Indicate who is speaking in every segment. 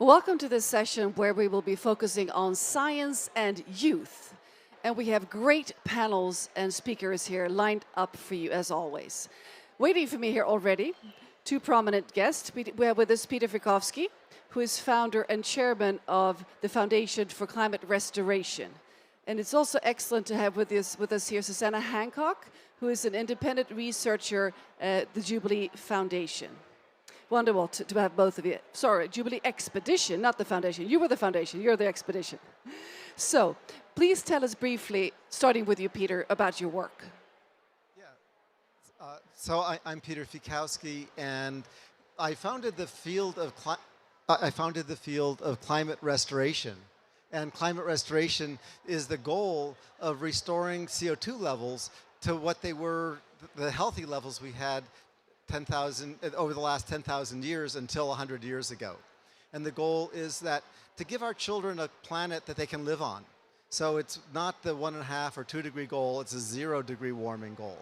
Speaker 1: Welcome to this session where we will be focusing on science and youth. And we have great panels and speakers here lined up for you as always. Waiting for me here already, two prominent guests. We have with us Peter Fikowski, who is founder and chairman of the Foundation for Climate Restoration. And it's also excellent to have with us here Susanna Hancock, who is an independent researcher at the Jubilee Foundation. Wonderful to have both of you. Sorry, Jubilee Expedition, not the foundation. You were the foundation, you're the expedition. So, please tell us briefly, starting with you, Peter, about your work.
Speaker 2: Yeah, I'm Peter Fikowski, and I founded the field of climate restoration. And climate restoration is the goal of restoring CO2 levels to what they were, the healthy levels we had over the last 10,000 years until 100 years ago. And the goal is that to give our children a planet that they can live on. So it's not the 1.5 or 2 degree goal, it's a 0 degree warming goal.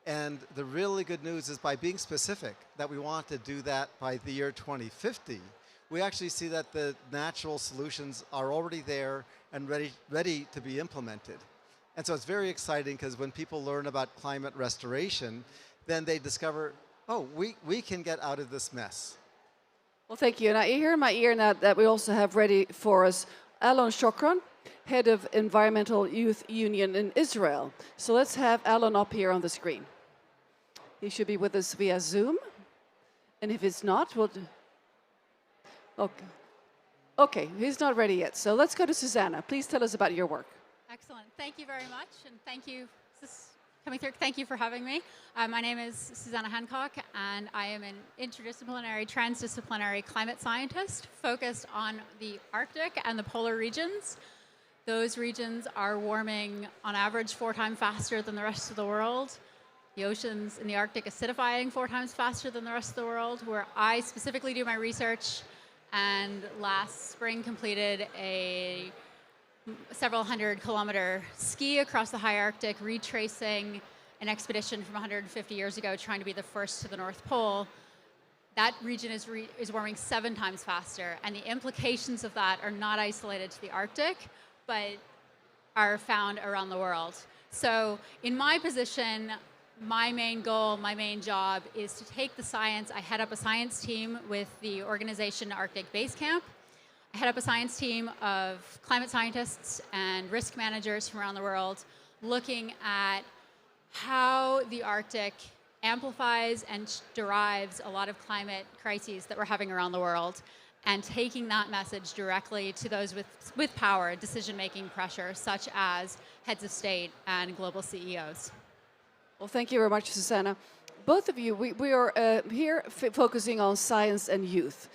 Speaker 2: And the really good news is by being specific that we want to do that by the year 2050, we actually see that the natural solutions are already there and ready to be implemented. And so it's very exciting because when people learn about climate restoration, then they discover, oh, we can get out of this mess.
Speaker 1: Well, thank you. And I hear in my ear now that we also have ready for us Alon Shokron, head of Environmental Youth Union in Israel. So let's have Alon up here on the screen. He should be with us via Zoom. And if it's not, we'll... Okay, he's not ready yet. So let's go to Susanna. Please tell us about your work.
Speaker 3: Excellent. Thank you very much. And thank you. Coming through. Thank you for having me. My name is Susanna Hancock, and I am an interdisciplinary, transdisciplinary climate scientist focused on the Arctic and the polar regions. Those regions are warming on average 4 times faster than the rest of the world. The oceans in the Arctic acidifying 4 times faster than the rest of the world, where I specifically do my research, and last spring completed a several 100-kilometer ski across the high Arctic, retracing an expedition from 150 years ago, trying to be the first to the North Pole. That region is warming 7 times faster, and the implications of that are not isolated to the Arctic, but are found around the world. So in my position, my main goal, my main job is to take the science. I head up a science team with the organization Arctic Base Camp. I head up a science team of climate scientists and risk managers from around the world, looking at how the Arctic amplifies and derives a lot of climate crises that we're having around the world, and taking that message directly to those with power, decision-making pressure, such as heads of state and global CEOs.
Speaker 1: Well, thank you very much, Susanna. Both of you, we are here focusing on science and youth.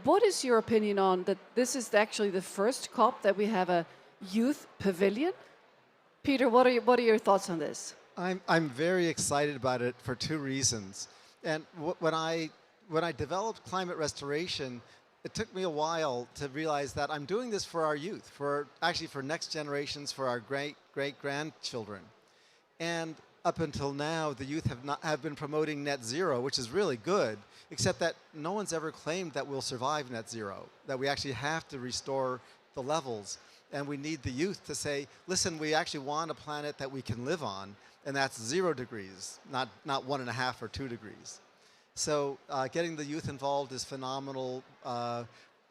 Speaker 1: What is your opinion on that? This is actually the first COP that we have a youth pavilion. Peter, what are your thoughts on this?
Speaker 2: I'm very excited about it for 2 reasons. And when I developed climate restoration, it took me a while to realize that I'm doing this for our youth, for next generations, for our great-grandchildren. And up until now, the youth have been promoting net zero, which is really good, except that no one's ever claimed that we'll survive net zero, that we actually have to restore the levels. And we need the youth to say, listen, we actually want a planet that we can live on, and that's 0 degrees, not 1.5 or 2 degrees. So getting the youth involved is phenomenal.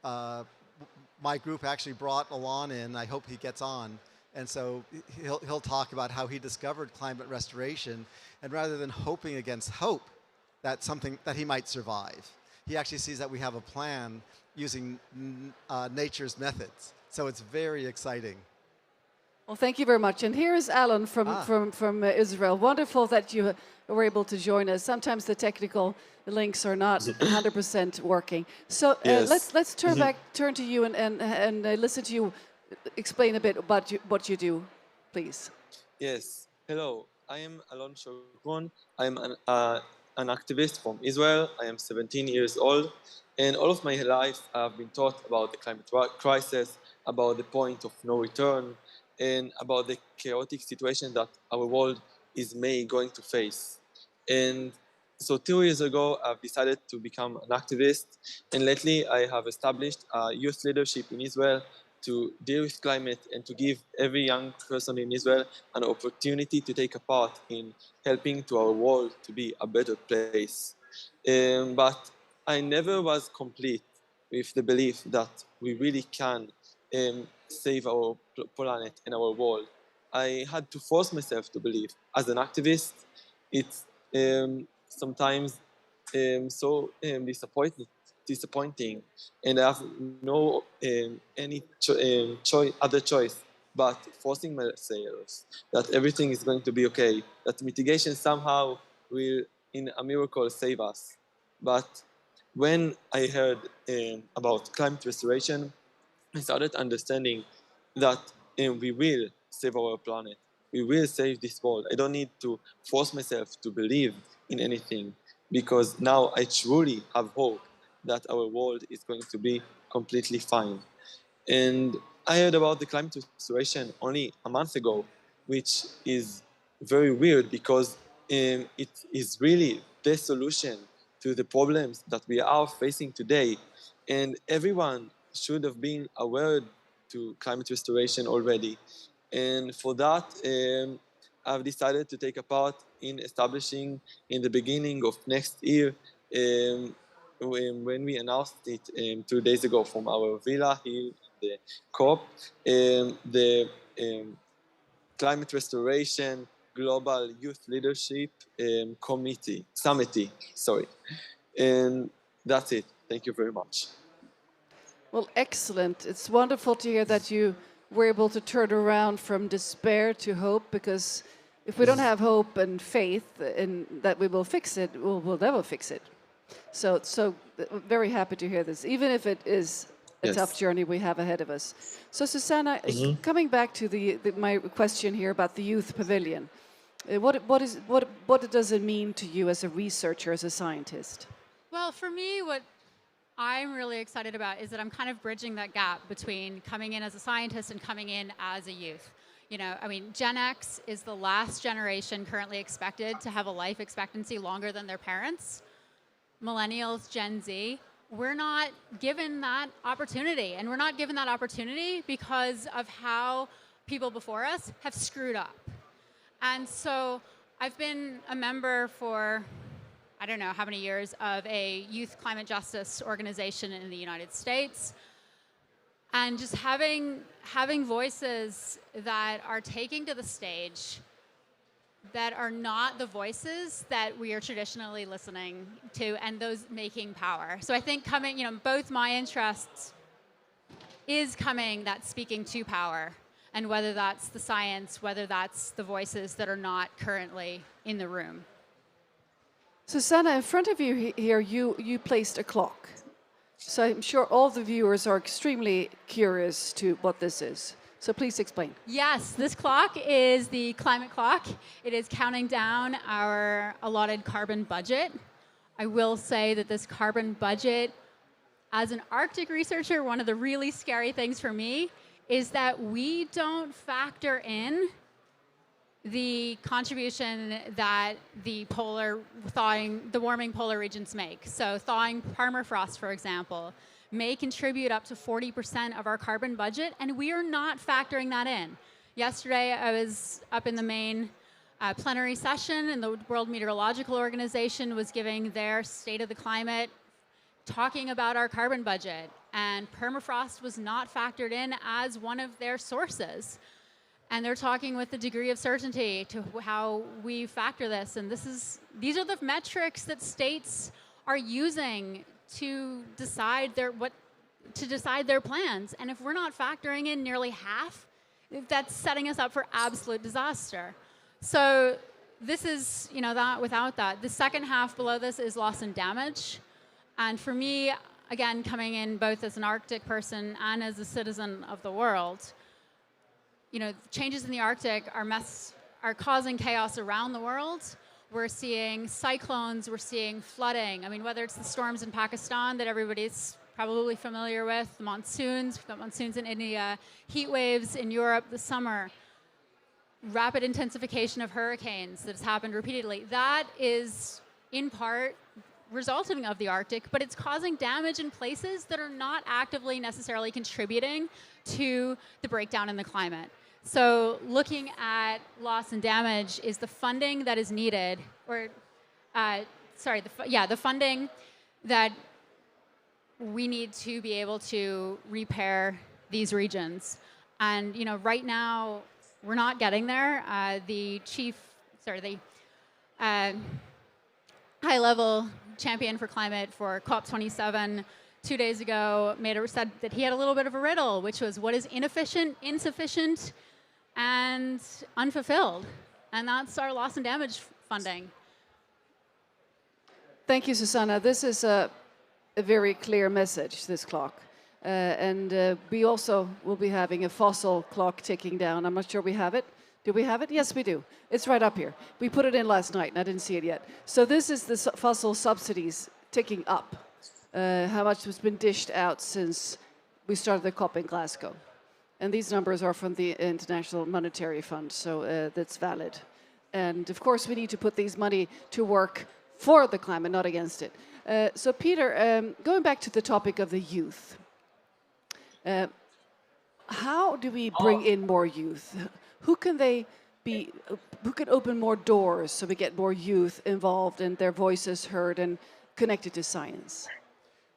Speaker 2: My group actually brought Alon in. I hope he gets on. And so he'll talk about how he discovered climate restoration, and rather than hoping against hope that he might survive, he actually sees that we have a plan using nature's methods. So it's very exciting.
Speaker 1: Well, thank you very much. And here is Alan from Israel. Wonderful that you were able to join us. Sometimes the technical links are not 100% working. So yes. Let's turn to you and listen to you. Explain a bit about what you do, please.
Speaker 4: Yes. Hello. I am Alon Shokron. I'm an activist from Israel. I am 17 years old. And all of my life, I've been taught about the climate crisis, about the point of no return, and about the chaotic situation that our world is going to face. And so 2 years ago, I've decided to become an activist, and lately I have established youth leadership in Israel to deal with climate and to give every young person in Israel an opportunity to take a part in helping to our world to be a better place. But I never was complete with the belief that we really can save our planet and our world. I had to force myself to believe. As an activist, it's sometimes disappointing, and I have no any other choice but forcing myself that everything is going to be okay, that mitigation somehow will, in a miracle, save us. But when I heard about climate restoration, I started understanding that we will save our planet. We will save this world. I don't need to force myself to believe in anything because now I truly have hope that our world is going to be completely fine. And I heard about the climate restoration only a month ago, which is very weird because it is really the solution to the problems that we are facing today. And everyone should have been aware to climate restoration already. And for that, I've decided to take a part in establishing in the beginning of next year when we announced it 2 days ago from our villa here in the COP, the Climate Restoration Global Youth Leadership Summit, sorry. And that's it. Thank you very much.
Speaker 1: Well, excellent. It's wonderful to hear that you were able to turn around from despair to hope, because if we don't have hope and faith in that we will fix it, we'll never fix it. So very happy to hear this, even if it is a tough journey we have ahead of us. So Susanna, coming back to my question here about the youth pavilion, what does it mean to you as a researcher, as a scientist?
Speaker 3: Well, for me, what I'm really excited about is that I'm kind of bridging that gap between coming in as a scientist and coming in as a youth. You know, I mean, Gen X is the last generation currently expected to have a life expectancy longer than their parents. Millennials, Gen Z, we're not given that opportunity. And we're not given that opportunity because of how people before us have screwed up. And so I've been a member for, I don't know how many years, of a youth climate justice organization in the United States. And just having voices that are taking to the stage that are not the voices that we are traditionally listening to, and those making power. So I think coming, both my interests is coming that speaking to power, and whether that's the science, whether that's the voices that are not currently in the room.
Speaker 1: Susanna, in front of you here, you placed a clock. So I'm sure all the viewers are extremely curious to what this is. So please explain.
Speaker 3: Yes, this clock is the climate clock. It is counting down our allotted carbon budget. I will say that this carbon budget, as an Arctic researcher, one of the really scary things for me is that we don't factor in the contribution that the warming polar regions make. So thawing permafrost, for example, may contribute up to 40% of our carbon budget, and we are not factoring that in. Yesterday, I was up in the main plenary session, and the World Meteorological Organization was giving their state of the climate, talking about our carbon budget, and permafrost was not factored in as one of their sources. And they're talking with a degree of certainty to how we factor this. And these are the metrics that states are using to decide their plans. And if we're not factoring in nearly half, that's setting us up for absolute disaster. So this is, that without that. The second half below this is loss and damage. And for me, again, coming in both as an Arctic person and as a citizen of the world, changes in the Arctic are causing chaos around the world. We're seeing cyclones, we're seeing flooding. I mean, whether it's the storms in Pakistan that everybody's probably familiar with, the monsoons, we've got monsoons in India, heat waves in Europe this summer, rapid intensification of hurricanes that has happened repeatedly. That is in part resulting of the Arctic, but it's causing damage in places that are not actively necessarily contributing to the breakdown in the climate. So looking at loss and damage is the funding that is needed, or the funding that we need to be able to repair these regions. And right now we're not getting there. The high-level champion for climate for COP27 2 days ago said that he had a little bit of a riddle, which was what is inefficient, insufficient, and unfulfilled. And that's our loss and damage funding.
Speaker 1: Thank you, Susanna. This is a very clear message, this clock. And we also will be having a fossil clock ticking down. I'm not sure we have it. Do we have it? Yes, we do. It's right up here. We put it in last night, and I didn't see it yet. So this is the fossil subsidies ticking up. How much has been dished out since we started the COP in Glasgow. And these numbers are from the International Monetary Fund, so that's valid. And of course, we need to put these money to work for the climate, not against it. So Peter, going back to the topic of the youth, how do we bring in more youth? Who can open more doors so we get more youth involved and their voices heard and connected to science?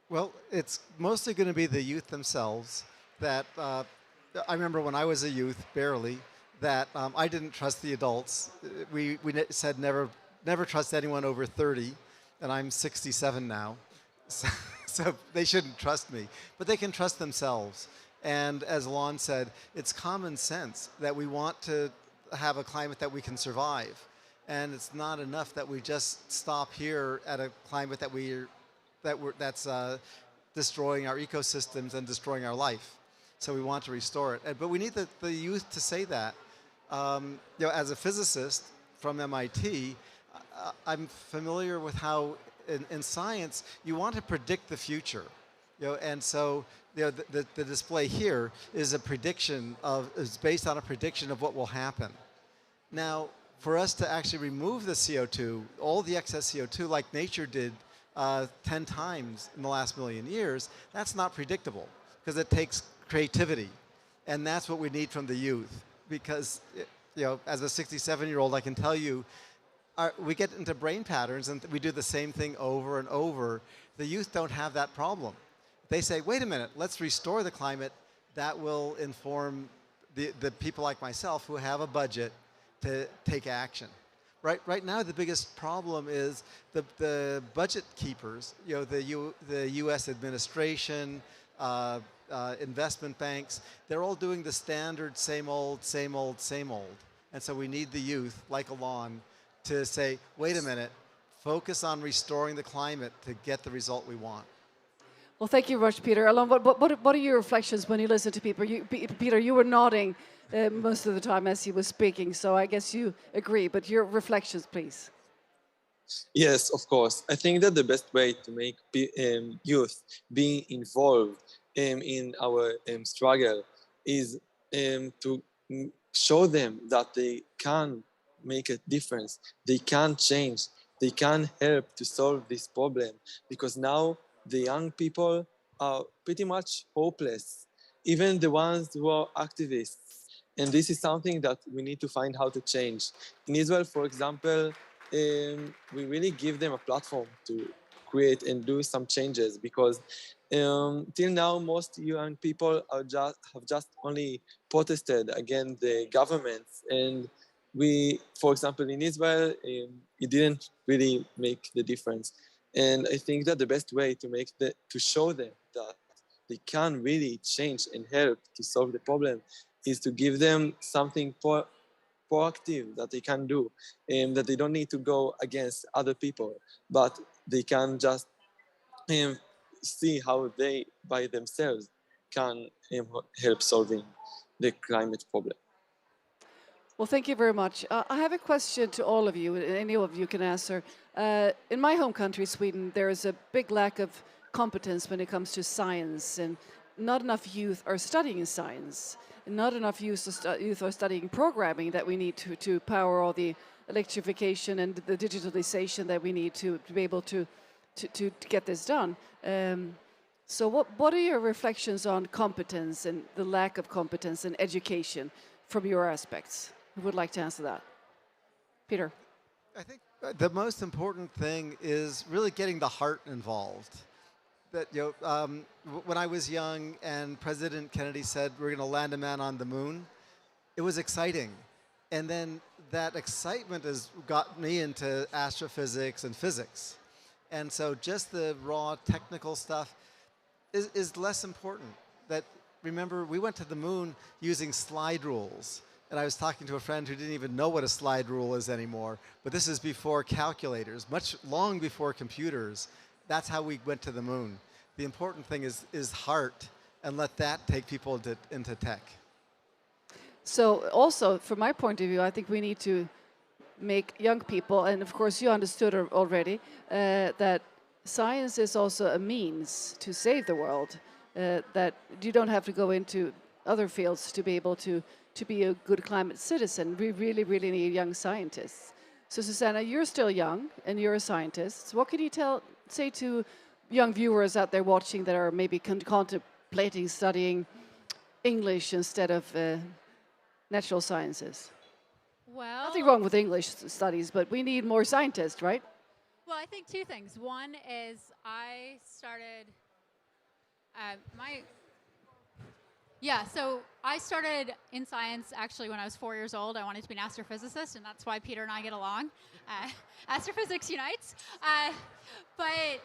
Speaker 2: Well, it's mostly going to be the youth themselves. That I remember when I was a youth, barely, that I didn't trust the adults. We said never trust anyone over 30, and I'm 67 now, so they shouldn't trust me. But they can trust themselves. And as Lon said, it's common sense that we want to have a climate that we can survive. And it's not enough that we just stop here at a climate that's destroying our ecosystems and destroying our life. So we want to restore it. But we need the youth to say that. As a physicist from MIT, I'm familiar with how in science you want to predict the future. And so the display here is is based on a prediction of what will happen. Now, for us to actually remove the CO2, all the excess CO2 like nature did 10 times in the last million years, that's not predictable because it takes creativity. And that's what we need from the youth. Because, as a 67-year-old, I can tell you, we get into brain patterns and we do the same thing over and over. The youth don't have that problem. They say, wait a minute, let's restore the climate. That will inform the people like myself who have a budget to take action. Right now, the biggest problem is the budget keepers, the U.S. administration, investment banks. They're all doing the standard same old, same old, same old. And so we need the youth, like Alon, to say, wait a minute, focus on restoring the climate to get the result we want.
Speaker 1: Well, thank you very much, Peter. Alon, what are your reflections when you listen to people? Peter, you were nodding most of the time as he was speaking, so I guess you agree. But your reflections, please.
Speaker 4: Yes, of course. I think that the best way to make youth be involved in our struggle is to show them that they can make a difference, they can change, they can help to solve this problem, because now the young people are pretty much hopeless, even the ones who are activists. And this is something that we need to find how to change. In Israel, for example, we really give them a platform to create and do some changes, because till now, most young people have just only protested against the governments. And for example, in Israel, it didn't really make the difference. And I think that the best way to show them that they can really change and help to solve the problem is to give them something proactive that they can do, and that they don't need to go against other people, but they can just see how they by themselves can help solving the climate problem.
Speaker 1: Well, thank you very much. I have a question to all of you, and any of you can answer. In my home country, Sweden, there is a big lack of competence when it comes to science, and not enough youth are studying science. Not enough youth are studying programming that we need to power all the electrification and the digitalization that we need to be able to get this done. So what are your reflections on competence and the lack of competence in education from your aspects? Who would like to answer that? Peter.
Speaker 2: I think the most important thing is really getting the heart involved. That when I was young and President Kennedy said we're going to land a man on the moon, it was exciting. And then that excitement has got me into astrophysics and physics. And so just the raw technical stuff is less important. That, remember, we went to the moon using slide rules. And I was talking to a friend who didn't even know what a slide rule is anymore. But this is before calculators, long before computers. That's how we went to the moon. The important thing is heart, and let that take people into tech.
Speaker 1: So also, from my point of view, I think we need to make young people, and of course you understood already, that science is also a means to save the world, that you don't have to go into other fields to be able to be a good climate citizen. We really, really need young scientists. So Susanna, you're still young and you're a scientist. So what can you say to young viewers out there watching that are maybe contemplating studying English instead of natural sciences?
Speaker 3: Well,
Speaker 1: nothing wrong with English studies, but we need more scientists, right?
Speaker 3: Well, I think two things. One is I started so I started in science actually when I was 4 years old. I wanted to be an astrophysicist, and that's why Peter and I get along. Astrophysics unites. But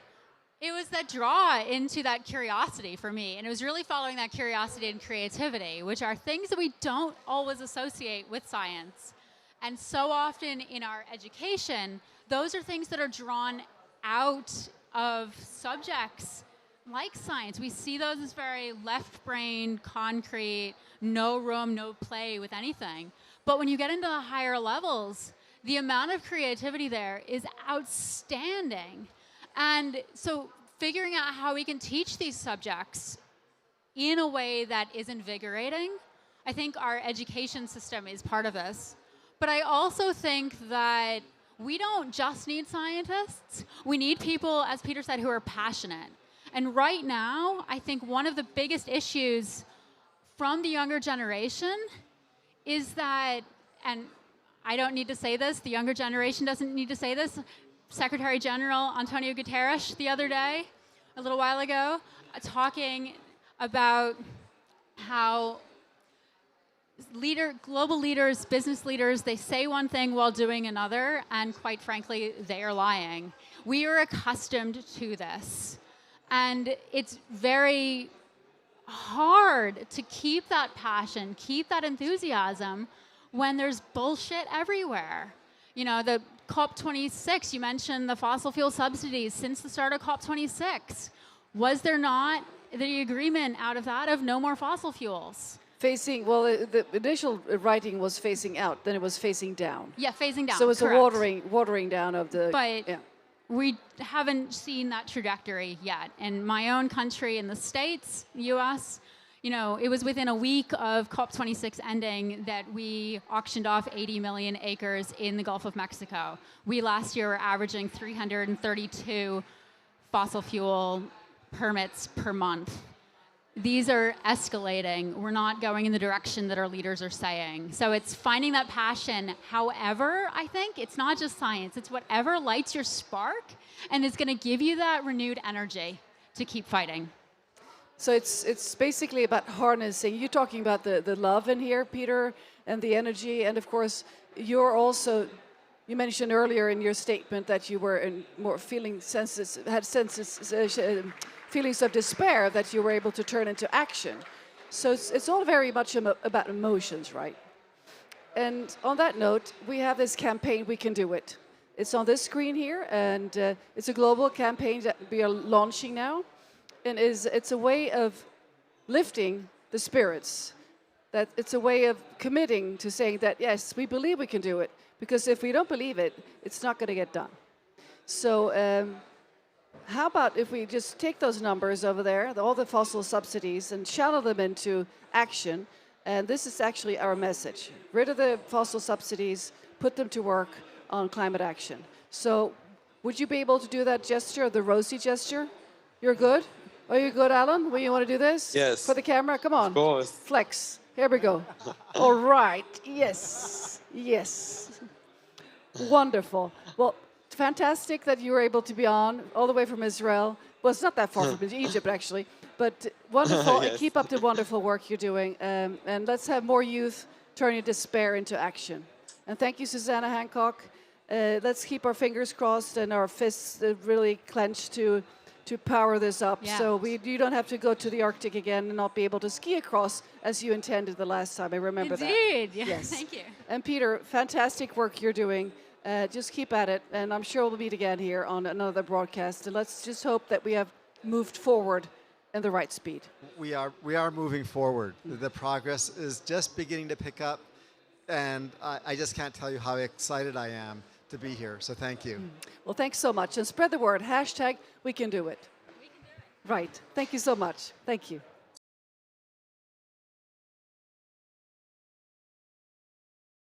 Speaker 3: it was that draw into that curiosity for me, and it was really following that curiosity and creativity, which are things that we don't always associate with science. And so often in our education, those are things that are drawn out of subjects like science. We see those as very left-brain, concrete, no room, no play with anything. But when you get into the higher levels, the amount of creativity there is outstanding. And so figuring out how we can teach these subjects in a way that is invigorating, I think our education system is part of this. But I also think that we don't just need scientists. We need people, as Peter said, who are passionate. And right now, I think one of the biggest issues from the younger generation is that, and I don't need to say this, the younger generation doesn't need to say this, Secretary General Antonio Guterres the other day, a little while ago, talking about how global leaders, business leaders, they say one thing while doing another, and quite frankly, they are lying. We are accustomed to this. And it's very hard to keep that passion, keep that enthusiasm when there's bullshit everywhere. You know, the COP26, you mentioned the fossil fuel subsidies since the start of COP26. Was there not the agreement out of that of no more fossil fuels?
Speaker 1: The initial writing was phasing out, then it was phasing down.
Speaker 3: Yeah, phasing down.
Speaker 1: So it's
Speaker 3: correct.
Speaker 1: a watering down of the...
Speaker 3: But
Speaker 1: yeah.
Speaker 3: We haven't seen that trajectory yet. In my own country, in the States, US, you know, it was within a week of COP26 ending that we auctioned off 80 million acres in the Gulf of Mexico. We last year were averaging 332 fossil fuel permits per month. These are escalating. We're not going in the direction that our leaders are saying. So it's finding that passion. However, I think it's not just science. It's whatever lights your spark and is going to give you that renewed energy to keep fighting.
Speaker 1: So it's basically about harnessing. You're talking about the love in here, Peter, and the energy. And of course, you're also, you mentioned earlier in your statement that you were more feeling feelings of despair that you were able to turn into action. So it's all very much about emotions, right? And on that note, we have this campaign, We Can Do It. It's on this screen here, and it's a global campaign that we are launching now. And it's a way of lifting the spirits. That it's a way of committing to saying that, yes, we believe we can do it. Because if we don't believe it, it's not going to get done. So how about if we just take those numbers over there, all the fossil subsidies, and channel them into action. And this is actually our message. Rid of the fossil subsidies, put them to work, on climate action. So would you be able to do that gesture, the rosy gesture? You're good? Are you good, Alan? Will you want to do this?
Speaker 4: Yes.
Speaker 1: For the camera? Come on.
Speaker 4: Of course.
Speaker 1: Flex. Here we go. All right. Yes. Yes. Wonderful. Well, fantastic that you were able to be on all the way from Israel. Well, it's not that far from Egypt, actually. But wonderful. And
Speaker 4: Yes.
Speaker 1: keep up the wonderful work you're doing. And let's have more youth turning despair into action. And thank you, Susanna Hancock. Let's keep our fingers crossed and our fists really clenched to power this up.
Speaker 3: Yeah.
Speaker 1: So you don't have to go to the Arctic again and not be able to ski across as you intended the last time. I remember that.
Speaker 3: Indeed. Yeah.
Speaker 1: Yes.
Speaker 3: Thank you.
Speaker 1: And Peter, fantastic work you're doing. Just keep at it. And I'm sure we'll meet again here on another broadcast. And let's just hope that we have moved forward in the right speed.
Speaker 2: We are moving forward. The progress is just beginning to pick up, and I just can't tell you how excited I am to be here. So thank you.
Speaker 1: Well, thanks so much. And spread the word. #WeCanDoIt. Right. Thank you so much. Thank you.